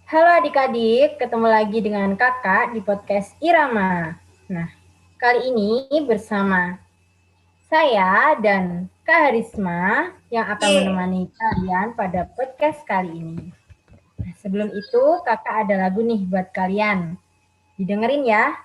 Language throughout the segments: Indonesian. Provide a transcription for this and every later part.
Halo adik-adik, ketemu lagi dengan kakak di podcast Irama. Nah, kali ini bersama saya dan Kak Harisma yang akan Ye. menemani kalian pada podcast kali ini. Nah, sebelum itu, kakak ada lagu nih buat kalian. Didengerin ya.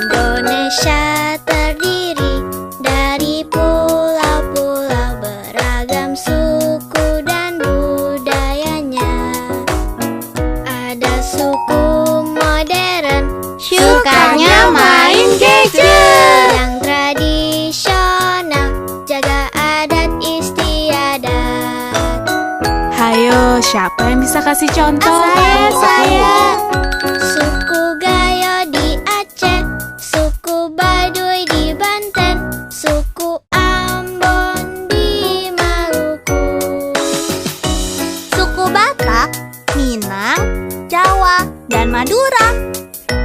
Indonesia terdiri dari pulau-pulau beragam suku dan budayanya. Ada suku modern, Sukanya main gadget. yang tradisional, jaga adat istiadat. Hayo, siapa yang bisa kasih contoh? Saya. Suku Gayo di Aceh, suku Baduy di Banten, suku Ambon di Maluku, Suku Batak, Minang, Jawa, dan Madura.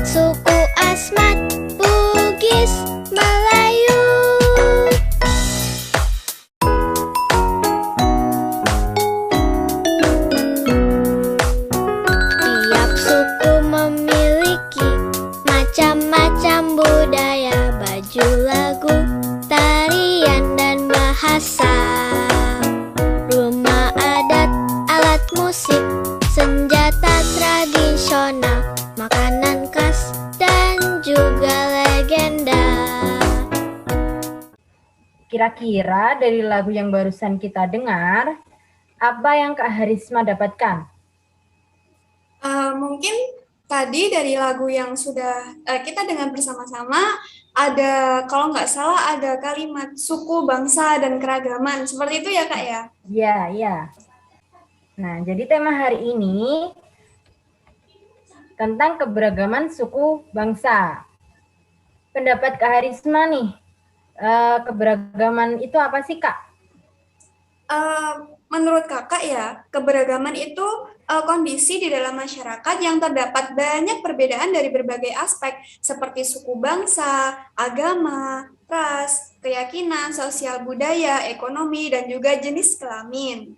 suku Asmat, Bugis, Melayu. Tiap suku memiliki macam-macam budaya, baju, lagu, tarian, dan bahasa. Rumah adat, alat musik, senjata tradisional, makanan khas, dan juga legenda. Kira-kira dari lagu yang barusan kita dengar, apa yang Kak Harisma dapatkan? Mungkin tadi dari lagu yang sudah kita dengar bersama-sama, ada kalau nggak salah ada kalimat suku, bangsa, dan keragaman. Seperti itu ya Kak ya? Ya, ya. Nah, jadi tema hari ini tentang keberagaman suku bangsa. Pendapat Kak Harisma nih, keberagaman itu apa sih Kak? Menurut Kakak ya, keberagaman itu kondisi di dalam masyarakat yang terdapat banyak perbedaan dari berbagai aspek seperti suku bangsa, agama, ras, keyakinan, sosial budaya, ekonomi, dan juga jenis kelamin.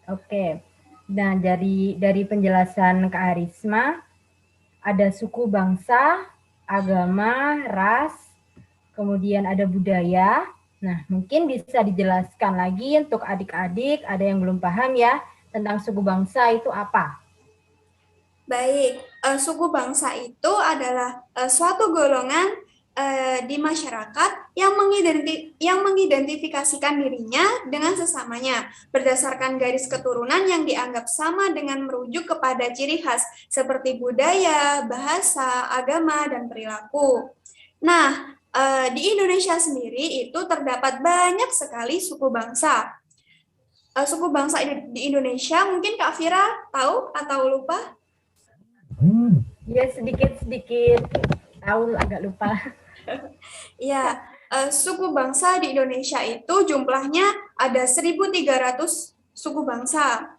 Oke. Nah, dari penjelasan Kak Harisma, ada suku bangsa, agama, ras, kemudian ada budaya. Nah, mungkin bisa dijelaskan lagi untuk adik-adik, ada yang belum paham ya, tentang suku bangsa itu apa? Baik, suku bangsa itu adalah suatu golongan di masyarakat yang mengidentifikasikan dirinya dengan sesamanya berdasarkan garis keturunan yang dianggap sama dengan merujuk kepada ciri khas seperti budaya, bahasa, agama, dan perilaku. Nah, di Indonesia sendiri itu terdapat banyak sekali suku bangsa. Suku bangsa di Indonesia mungkin Kak Fira tahu atau lupa? Ya, sedikit-sedikit tahu, agak lupa. Ya, suku bangsa di Indonesia itu jumlahnya ada 1.300 suku bangsa.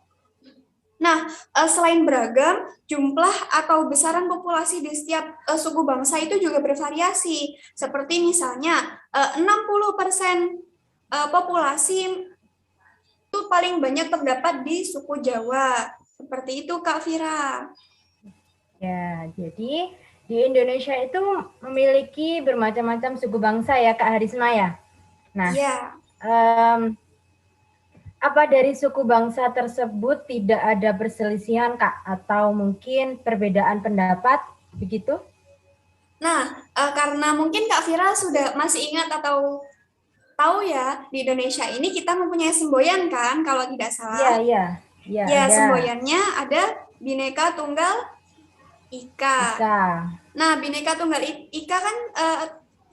Nah, selain beragam, jumlah atau besaran populasi di setiap suku bangsa itu juga bervariasi. Seperti misalnya 60% populasi itu paling banyak terdapat di suku Jawa. Seperti itu, Kak Vira. Ya, jadi di Indonesia itu memiliki bermacam-macam suku bangsa ya Kak Harisma ya. Nah, Ya. apa dari suku bangsa tersebut tidak ada perselisihan Kak? Atau mungkin perbedaan pendapat begitu? Nah, karena mungkin Kak Vira sudah masih ingat atau tahu ya, di Indonesia ini kita mempunyai semboyan kan, kalau tidak Iya, salah. iya. Iya, Ya, ada. semboyannya ada Bhinneka Tunggal Ika. Ika. Nah, Bhinneka Tunggal Ika kan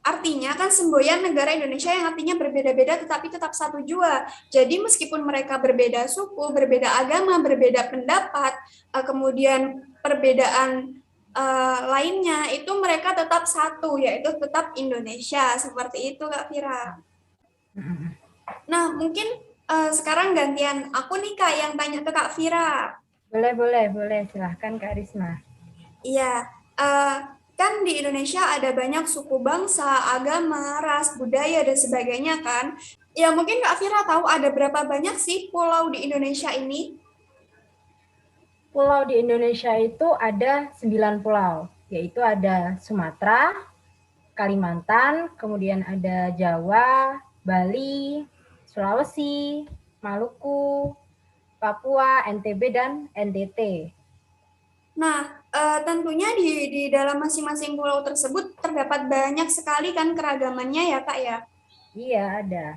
artinya kan semboyan negara Indonesia yang artinya berbeda-beda tetapi tetap satu jua. Jadi meskipun mereka berbeda suku, berbeda agama, berbeda pendapat, kemudian perbedaan lainnya itu mereka tetap satu, yaitu tetap Indonesia. Seperti itu Kak Vira. Nah, mungkin sekarang gantian aku nih Kak yang tanya ke Kak Vira. Boleh, boleh, boleh. Silahkan Kak Risma. Iya, Kan di Indonesia ada banyak suku bangsa, agama, ras, budaya, dan sebagainya kan. Ya mungkin Kak Vira tahu ada berapa banyak sih pulau di Indonesia ini? Pulau di Indonesia itu ada 9 pulau, yaitu ada Sumatera, Kalimantan, kemudian ada Jawa, Bali, Sulawesi, Maluku, Papua, NTB, dan NTT. Nah, tentunya di dalam masing-masing pulau tersebut terdapat banyak sekali kan keragamannya ya Kak ya. Iya, ada.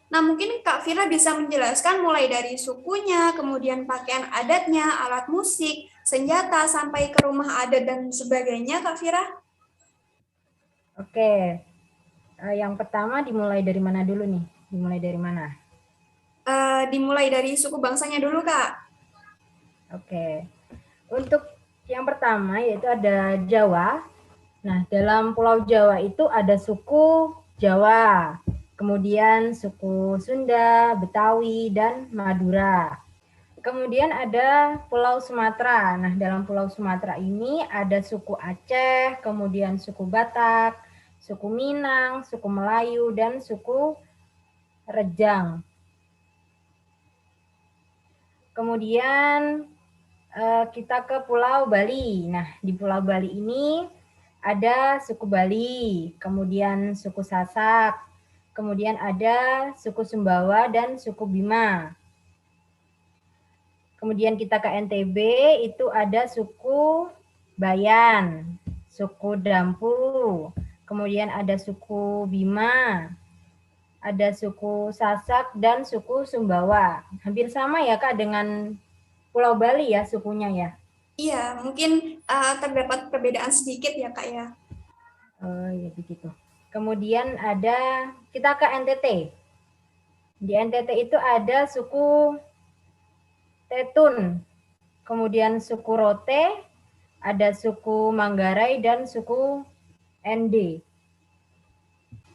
Nah, mungkin Kak Vira bisa menjelaskan mulai dari sukunya, kemudian pakaian adatnya, alat musik, senjata, sampai ke rumah adat dan sebagainya, Kak Vira. Oke, yang pertama dimulai dari mana dulu nih? Dimulai dari mana? Dimulai dari suku bangsanya dulu, Kak. Oke, untuk yang pertama yaitu ada Jawa. Nah, dalam Pulau Jawa itu ada suku Jawa, kemudian suku Sunda, Betawi, dan Madura. Kemudian ada Pulau Sumatera. Nah, dalam Pulau Sumatera ini ada suku Aceh, kemudian suku Batak, suku Minang, suku Melayu, dan suku Rejang. Kemudian kita ke Pulau Bali. Nah, di Pulau Bali ini ada suku Bali, kemudian suku Sasak, kemudian ada suku Sumbawa dan suku Bima. Kemudian kita ke NTB, itu ada suku Bayan, suku Dampu, kemudian ada suku Bima, ada suku Sasak, dan suku Sumbawa. Hampir sama ya Kak dengan Pulau Bali ya sukunya ya? Iya, mungkin terdapat perbedaan sedikit ya, Kak ya. Oh ya begitu. Kemudian ada, kita ke NTT. Di NTT itu ada suku Tetun, kemudian suku Rote, ada suku Manggarai, dan suku ND.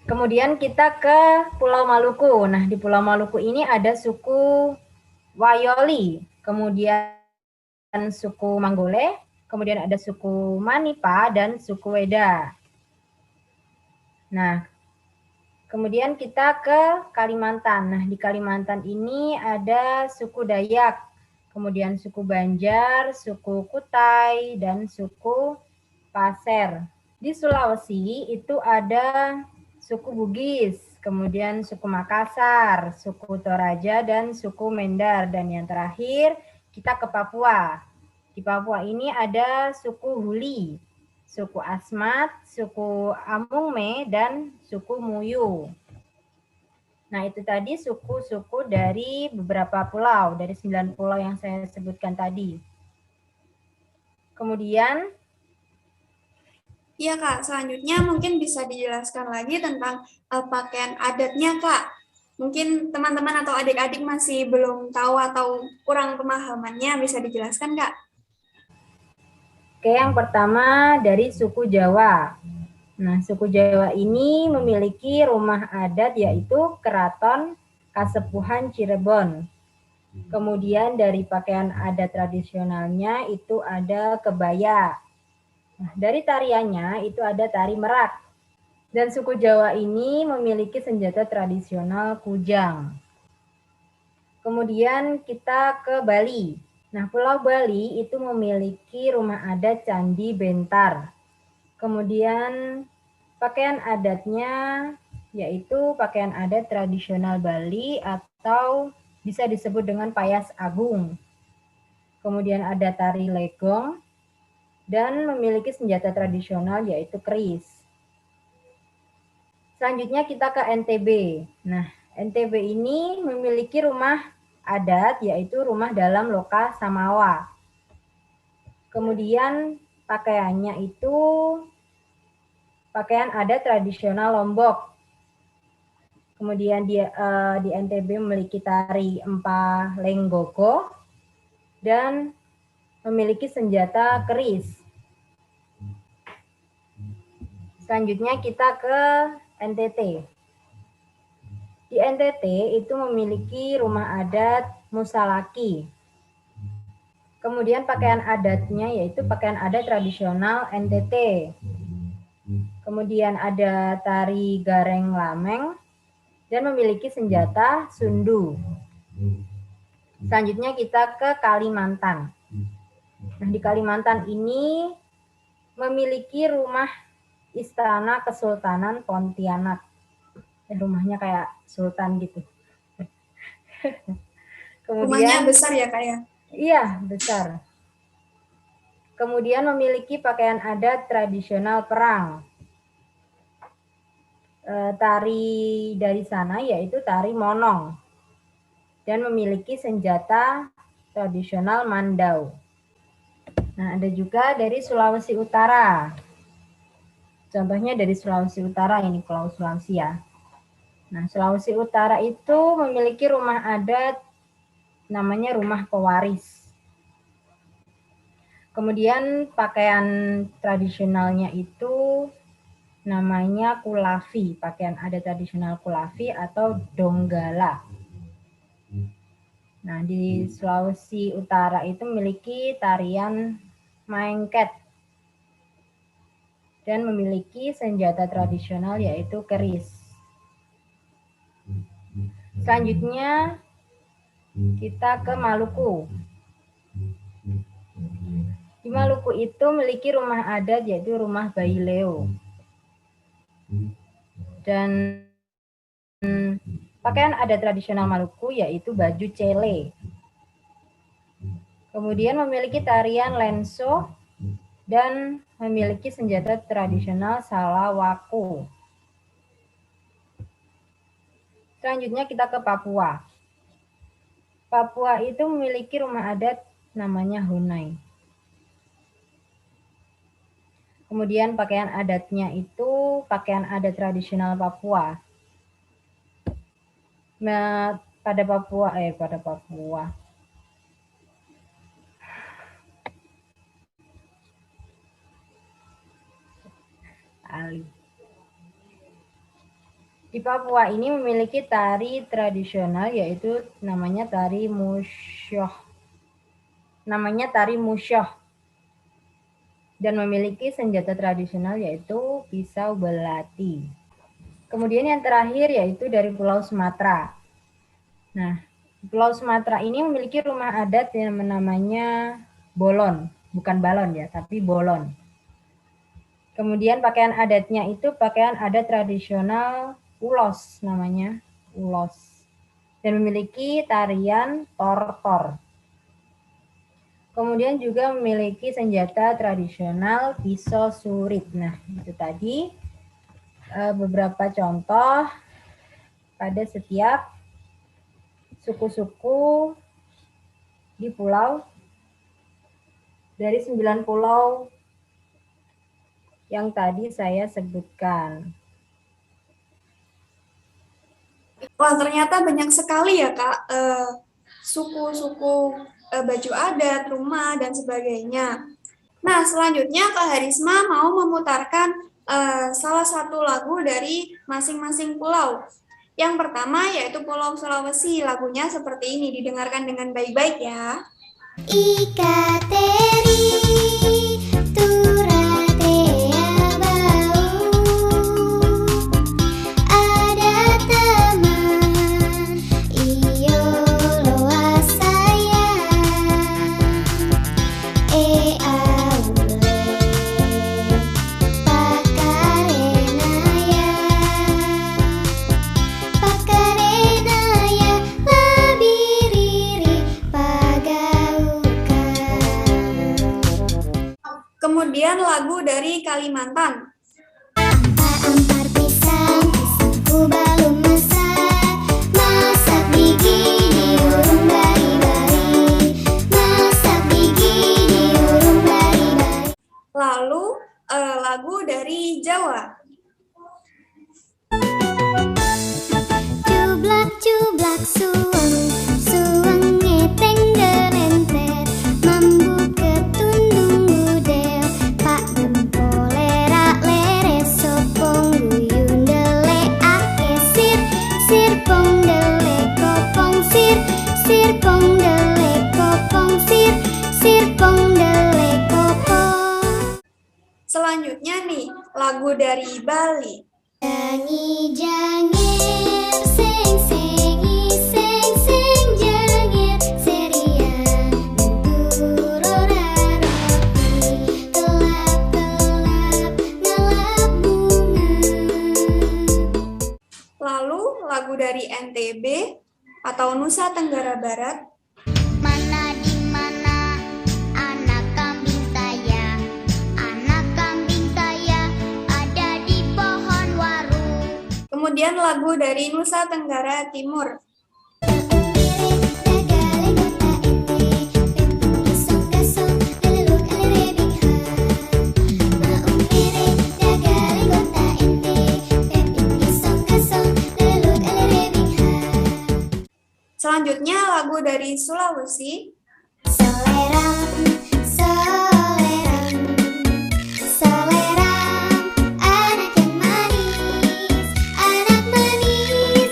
Kemudian kita ke Pulau Maluku. Nah, di Pulau Maluku ini ada suku Wayoli, kemudian suku Manggole, kemudian ada suku Manipa, dan suku Weda. Nah, kemudian kita ke Kalimantan. Nah, di Kalimantan ini ada suku Dayak, kemudian suku Banjar, suku Kutai, dan suku Pasir. Di Sulawesi itu ada suku Bugis, kemudian suku Makassar, suku Toraja, dan suku Mendar. Dan yang terakhir kita ke Papua. Di Papua ini ada suku Huli, suku Asmat, suku Amungme, dan suku Muyu. Nah, itu tadi suku-suku dari beberapa pulau, dari 9 pulau yang saya sebutkan tadi. Kemudian, Iya, Kak. Selanjutnya mungkin bisa dijelaskan lagi tentang pakaian adatnya, Kak. Mungkin teman-teman atau adik-adik masih belum tahu atau kurang pemahamannya, bisa dijelaskan, Kak? oke, yang pertama dari suku Jawa. Nah, suku Jawa ini memiliki rumah adat yaitu Keraton Kasepuhan Cirebon. Kemudian dari pakaian adat tradisionalnya itu ada kebaya. Nah, dari tariannya itu ada tari merak. Dan suku Jawa ini memiliki senjata tradisional kujang. Kemudian kita ke Bali. Nah, Pulau Bali itu memiliki rumah adat Candi Bentar. Kemudian pakaian adatnya yaitu pakaian adat tradisional Bali atau bisa disebut dengan payas agung. Kemudian ada tari legong dan memiliki senjata tradisional yaitu keris. Selanjutnya kita ke NTB. Nah, NTB ini memiliki rumah adat yaitu rumah dalam loka samawa. Kemudian pakaiannya itu pakaian adat tradisional Lombok. Kemudian di NTB memiliki tari Empah Lenggogo dan memiliki senjata keris. Selanjutnya kita ke NTT. Di NTT itu memiliki rumah adat Musalaki. Kemudian pakaian adatnya yaitu pakaian adat tradisional NTT. Kemudian ada tari Gareng Lameng dan memiliki senjata sundu. Selanjutnya kita ke Kalimantan. Nah, di Kalimantan ini memiliki rumah Istana Kesultanan Pontianak. Rumahnya kayak sultan gitu. Rumahnya besar ya, Kak ya? Iya, besar. Kemudian memiliki pakaian adat tradisional perang. Tari dari sana yaitu tari monong. Dan memiliki senjata tradisional mandau. Nah, ada juga dari Sulawesi Utara. Contohnya dari Sulawesi Utara, ini Pulau Sulawesi ya. Nah, Sulawesi Utara itu memiliki rumah adat namanya rumah pewaris. Kemudian pakaian tradisionalnya itu namanya kulafi, pakaian adat tradisional kulafi atau donggala. Nah, di Sulawesi Utara itu memiliki tarian maengket dan memiliki senjata tradisional yaitu keris. Selanjutnya kita ke Maluku. Di Maluku itu memiliki rumah adat yaitu rumah Baileo. Dan pakaian adat tradisional Maluku yaitu baju cele. Kemudian memiliki tarian lenso dan memiliki senjata tradisional salawaku. Selanjutnya kita ke Papua. Papua itu memiliki rumah adat namanya Hunai. Kemudian pakaian adatnya itu pakaian adat tradisional Papua. Nah, pada Papua. Di Papua ini memiliki tari tradisional yaitu namanya tari musyoh. Dan memiliki senjata tradisional yaitu pisau belati. Kemudian yang terakhir yaitu dari Pulau Sumatera. Nah, Pulau Sumatera ini memiliki rumah adat yang namanya bolon. Bukan balon ya, tapi bolon. Kemudian pakaian adatnya itu pakaian adat tradisional ulos namanya, ulos. Dan memiliki tarian tortor. Kemudian juga memiliki senjata tradisional pisau surit. Nah, itu tadi beberapa contoh pada setiap suku-suku di pulau dari 9 pulau yang tadi saya sebutkan. Wah, ternyata banyak sekali ya, Kak, suku-suku baju adat, rumah, dan sebagainya. Nah, selanjutnya Kak Harisma mau memutarkan salah satu lagu dari masing-masing pulau. Yang pertama yaitu Pulau Sulawesi. Lagunya seperti ini, didengarkan dengan baik-baik ya. Ika teri turatea bau, ada teman iyo loa sayang, aule pakarenaya labiriri pagaukan. Kemudian lagu dari Kalimantan. Ampar pisang, pisangku belum masak, masak gigi diurung bari-bari, masak gigi diurung bari-bari. Lalu lagu dari Jawa. Cublak-cublak suweng, suweng ngeteng gelenter, mambu ketundung gudel, pak gempolera lere sopong guyun delek ake lagu dari Bali. Jangi jangir, seng sengi, seng seng jangir, serian turo raroti, kelap kelap ngelap bunga. Lalu lagu dari NTB atau Nusa Tenggara Barat. Mana di mana anak kambing saya? Anak kambing saya ada di pohon waru. Kemudian lagu dari Nusa Tenggara Timur. Selanjutnya lagu dari Sulawesi. Soleram, soleram, soleram, anak yang manis,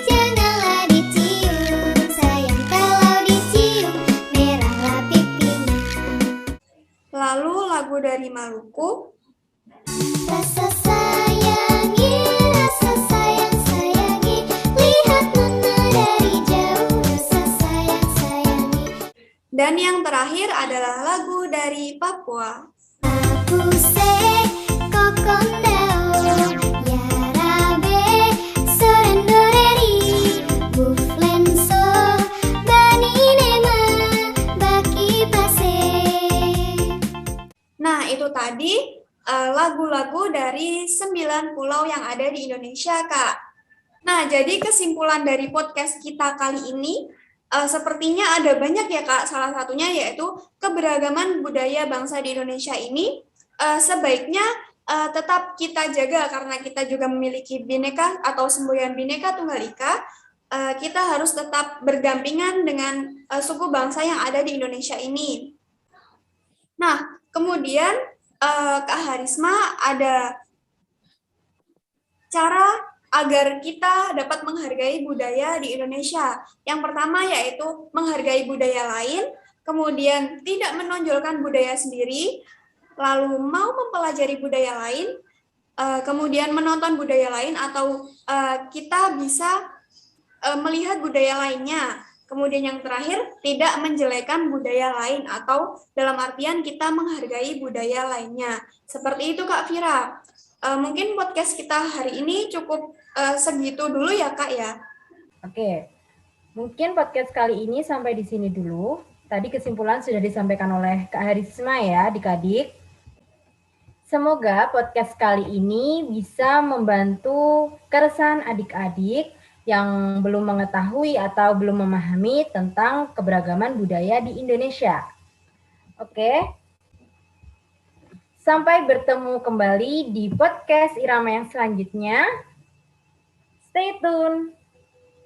janganlah dicium, sayang kalau dicium, merahlah pipinya. Lalu lagu dari Maluku. Rasa sayangi, lihat nona dari jauh, rasa sayangi. Dan yang terakhir adalah lagu dari Papua. Apuse kokondao, yarabe sorendoreri, buflenso baninema baki pase. Nah, itu tadi lagu-lagu dari 9 pulau yang ada di Indonesia, Kak. Nah, jadi kesimpulan dari podcast kita kali ini, sepertinya ada banyak ya, Kak. Salah satunya yaitu keberagaman budaya bangsa di Indonesia ini sebaiknya tetap kita jaga karena kita juga memiliki Bhinneka atau semboyan Bhinneka Tunggal Ika. Kita harus tetap berdampingan dengan suku bangsa yang ada di Indonesia ini. Nah, kemudian Kak Harisma ada cara agar kita dapat menghargai budaya di Indonesia. Yang pertama yaitu menghargai budaya lain, kemudian tidak menonjolkan budaya sendiri, lalu mau mempelajari budaya lain, kemudian menonton budaya lain atau kita bisa melihat budaya lainnya. Kemudian yang terakhir, tidak menjelekan budaya lain atau dalam artian kita menghargai budaya lainnya. Seperti itu Kak Vira. Mungkin podcast kita hari ini cukup segitu dulu ya Kak ya. Oke, mungkin podcast kali ini sampai di sini dulu. Tadi kesimpulan sudah disampaikan oleh Kak Harisma ya, adik-adik. Semoga podcast kali ini bisa membantu keresahan adik-adik yang belum mengetahui atau belum memahami tentang keberagaman budaya di Indonesia. Oke, sampai bertemu kembali di podcast Irama yang selanjutnya. Stay tune.